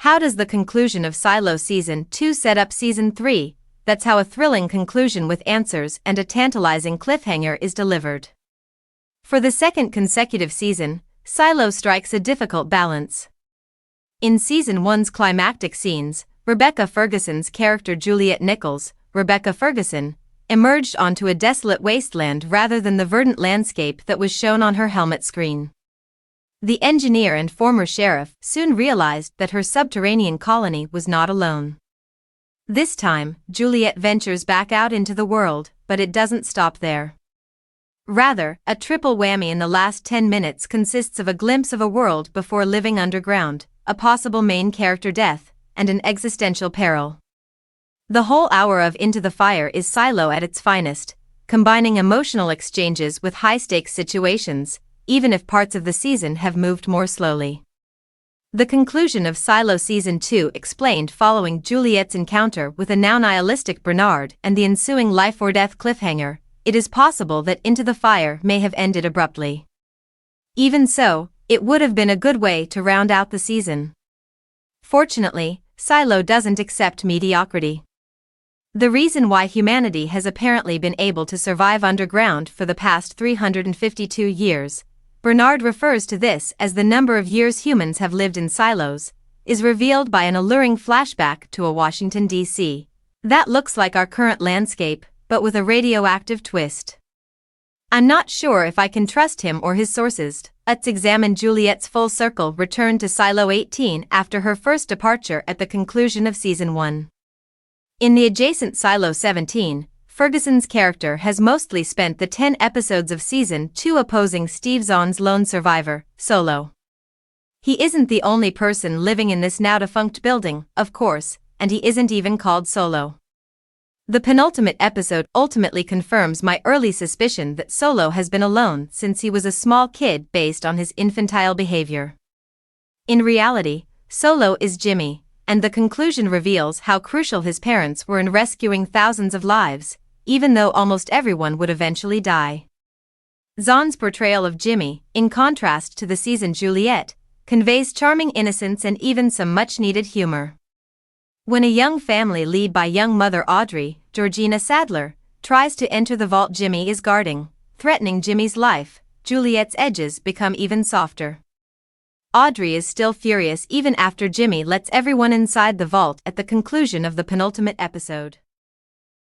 How does the conclusion of Silo Season 2 set up Season 3? That's how a thrilling conclusion with answers and a tantalizing cliffhanger is delivered. For the second consecutive season, Silo strikes a difficult balance. In Season 1's climactic scenes, Rebecca Ferguson's character Juliette Nichols, Rebecca Ferguson, emerged onto a desolate wasteland rather than the verdant landscape that was shown on her helmet screen. The engineer and former sheriff soon realized that her subterranean colony was not alone. This time, Juliette ventures back out into the world, but it doesn't stop there. Rather, a triple whammy in the last 10 minutes consists of a glimpse of a world before living underground, a possible main character death, and an existential peril. The whole hour of Into the Fire is Silo at its finest, combining emotional exchanges with high-stakes situations, even if parts of the season have moved more slowly. The conclusion of Silo Season 2 explained following Juliette's encounter with a now nihilistic Bernard and the ensuing life-or-death cliffhanger. It is possible that Into the Fire may have ended abruptly. Even so, it would have been a good way to round out the season. Fortunately, Silo doesn't accept mediocrity. The reason why humanity has apparently been able to survive underground for the past 352 years, Bernard refers to this as the number of years humans have lived in silos, is revealed by an alluring flashback to a Washington, D.C. that looks like our current landscape, but with a radioactive twist. I'm not sure if I can trust him or his sources. Let's examine Juliette's full circle return to Silo 18 after her first departure at the conclusion of Season 1. In the adjacent Silo 17, Ferguson's character has mostly spent the 10 episodes of Season 2 opposing Steve Zahn's lone survivor, Solo. He isn't the only person living in this now-defunct building, of course, and he isn't even called Solo. The penultimate episode ultimately confirms my early suspicion that Solo has been alone since he was a small kid based on his infantile behavior. In reality, Solo is Jimmy, and the conclusion reveals how crucial his parents were in rescuing thousands of lives, even though almost everyone would eventually die. Zahn's portrayal of Jimmy, in contrast to the seasoned Juliette, conveys charming innocence and even some much-needed humor. When a young family led by young mother Audrey, Georgina Sadler, tries to enter the vault Jimmy is guarding, threatening Jimmy's life, Juliette's edges become even softer. Audrey is still furious even after Jimmy lets everyone inside the vault at the conclusion of the penultimate episode.